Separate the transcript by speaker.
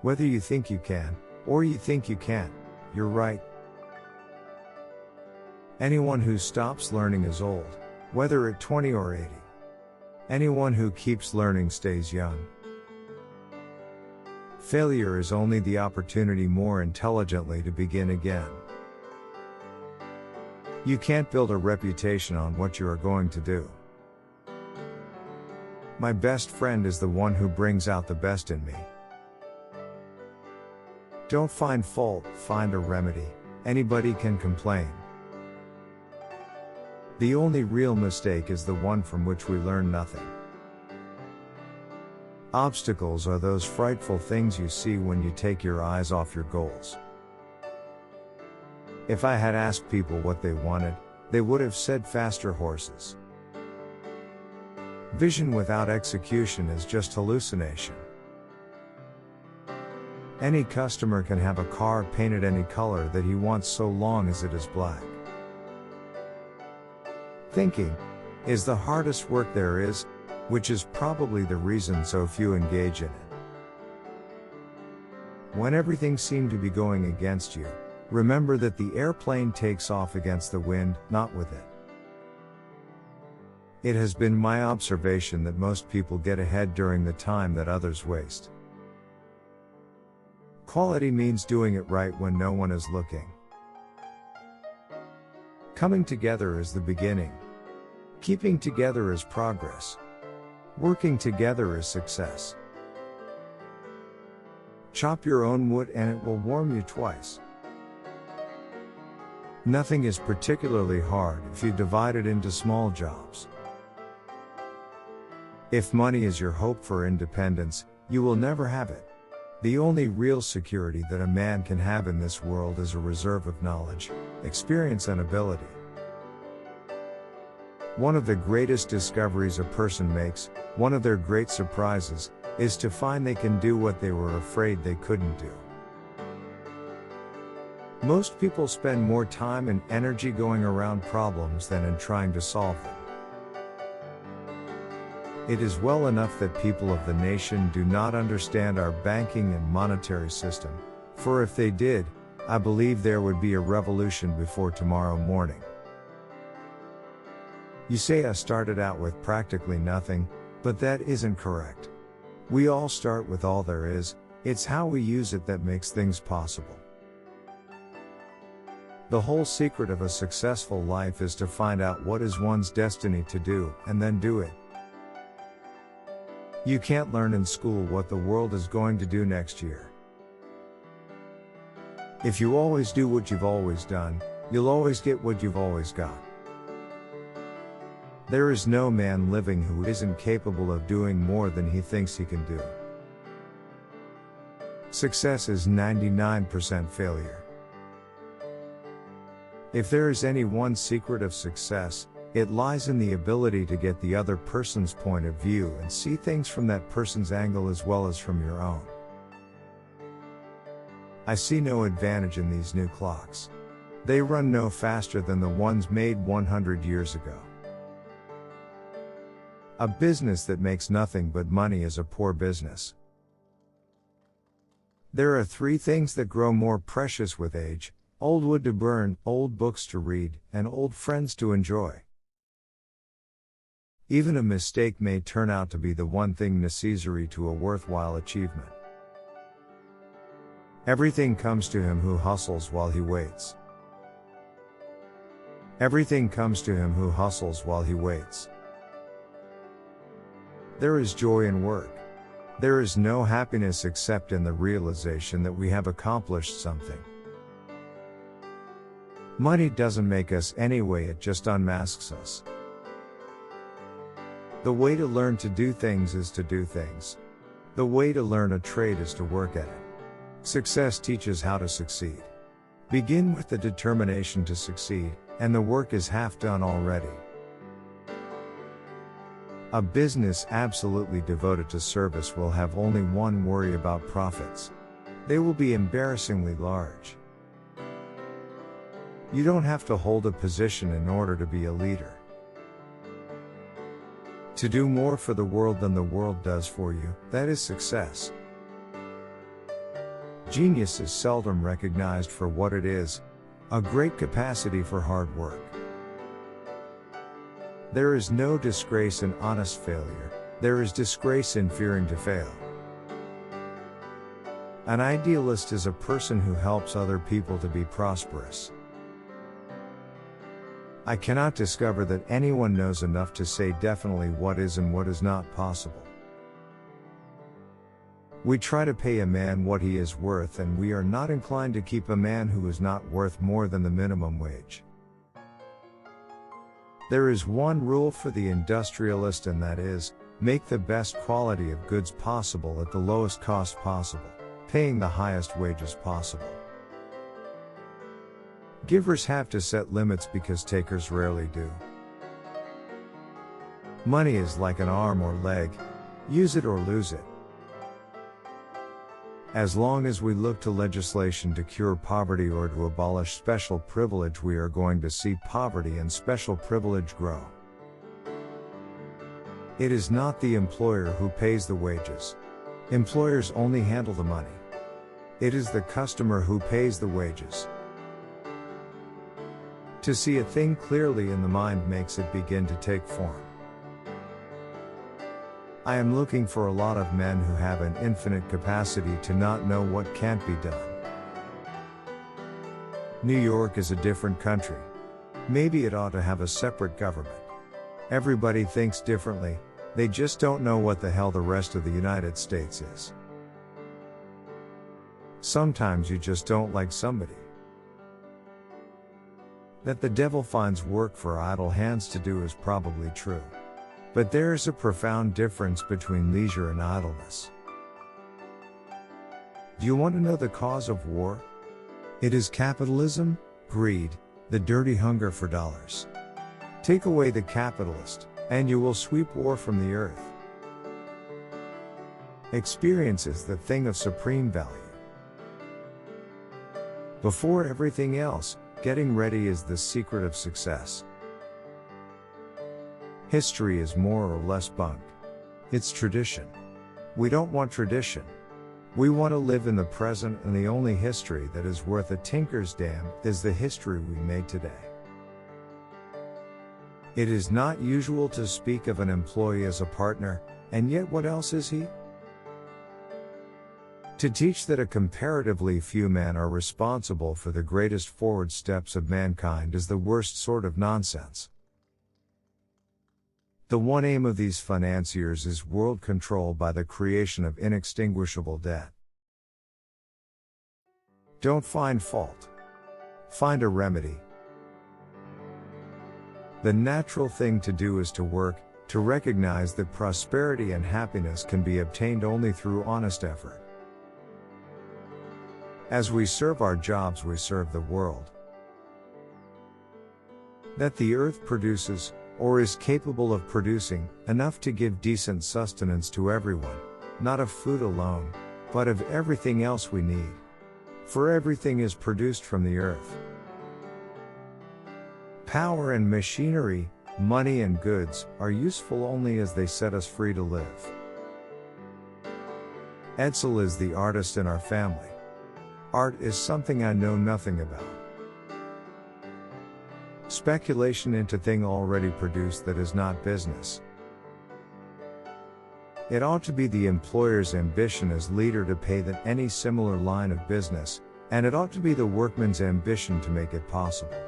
Speaker 1: Whether you think you can, or you think you can't, you're right. Anyone who stops learning is old, whether at 20 or 80. Anyone who keeps learning stays young. Failure is only the opportunity more intelligently to begin again. You can't build a reputation on what you are going to do. My best friend is the one who brings out the best in me. Don't find fault, find a remedy. Anybody can complain. The only real mistake is the one from which we learn nothing. Obstacles are those frightful things you see when you take your eyes off your goals. If I had asked people what they wanted, they would have said faster horses. Vision without execution is just hallucination. Any customer can have a car painted any color that he wants so long as it is black. Thinking is the hardest work there is, which is probably the reason so few engage in it. When everything seemed to be going against you, remember that the airplane takes off against the wind, not with it. It has been my observation that most people get ahead during the time that others waste. Quality means doing it right when no one is looking. Coming together is the beginning. Keeping together is progress. Working together is success. Chop your own wood and it will warm you twice. Nothing is particularly hard if you divide it into small jobs. If money is your hope for independence, you will never have it. The only real security that a man can have in this world is a reserve of knowledge, experience and ability. One of the greatest discoveries a person makes, one of their great surprises, is to find they can do what they were afraid they couldn't do. Most people spend more time and energy going around problems than in trying to solve them. It is well enough that people of the nation do not understand our banking and monetary system, for if they did, I believe there would be a revolution before tomorrow morning. You say I started out with practically nothing, but that isn't correct. We all start with all there is, it's how we use it that makes things possible. The whole secret of a successful life is to find out what is one's destiny to do, and then do it. You can't learn in school what the world is going to do next year. If you always do what you've always done, you'll always get what you've always got. There is no man living who isn't capable of doing more than he thinks he can do. Success is 99% failure. If there is any one secret of success, it lies in the ability to get the other person's point of view and see things from that person's angle as well as from your own. I see no advantage in these new clocks. They run no faster than the ones made 100 years ago. A business that makes nothing but money is a poor business. There are 3 things that grow more precious with age: old wood to burn, old books to read, and old friends to enjoy. Even a mistake may turn out to be the one thing necessary to a worthwhile achievement. Everything comes to him who hustles while he waits. Everything comes to him who hustles while he waits. There is joy in work. There is no happiness except in the realization that we have accomplished something. Money doesn't make us anyway, it just unmasks us. The way to learn to do things is to do things. The way to learn a trade is to work at it. Success teaches how to succeed. Begin with the determination to succeed, and the work is half done already. A business absolutely devoted to service will have only one worry about profits. They will be embarrassingly large. You don't have to hold a position in order to be a leader. To do more for the world than the world does for you, that is success. Genius is seldom recognized for what it is, a great capacity for hard work. There is no disgrace in honest failure, there is disgrace in fearing to fail. An idealist is a person who helps other people to be prosperous. I cannot discover that anyone knows enough to say definitely what is and what is not possible. We try to pay a man what he is worth, and we are not inclined to keep a man who is not worth more than the minimum wage. There is one rule for the industrialist, and that is, make the best quality of goods possible at the lowest cost possible, paying the highest wages possible. Givers have to set limits because takers rarely do. Money is like an arm or leg, use it or lose it. As long as we look to legislation to cure poverty or to abolish special privilege, we are going to see poverty and special privilege grow. It is not the employer who pays the wages. Employers only handle the money. It is the customer who pays the wages. To see a thing clearly in the mind makes it begin to take form. I am looking for a lot of men who have an infinite capacity to not know what can't be done. New York is a different country. Maybe it ought to have a separate government. Everybody thinks differently, they just don't know what the hell the rest of the United States is. Sometimes you just don't like somebody. That the devil finds work for idle hands to do is probably true. But there is a profound difference between leisure and idleness. Do you want to know the cause of war? It is capitalism, greed, the dirty hunger for dollars. Take away the capitalist, and you will sweep war from the earth. Experience is the thing of supreme value. Before everything else, getting ready is the secret of success. History is more or less bunk. It's tradition. We don't want tradition. We want to live in the present, and the only history that is worth a tinker's damn is the history we made today. It is not usual to speak of an employee as a partner, and yet what else is he? To teach that a comparatively few men are responsible for the greatest forward steps of mankind is the worst sort of nonsense. The one aim of these financiers is world control by the creation of inextinguishable debt. Don't find fault. Find a remedy. The natural thing to do is to work, to recognize that prosperity and happiness can be obtained only through honest effort. As we serve our jobs, we serve the world. That the earth produces, or is capable of producing, enough to give decent sustenance to everyone, not of food alone, but of everything else we need. For everything is produced from the earth. Power and machinery, money and goods, are useful only as they set us free to live. Edsel is the artist in our family. Art is something I know nothing about. Speculation into thing already produced that is not business. It ought to be the employer's ambition as leader to pay than any similar line of business, and it ought to be the workman's ambition to make it possible.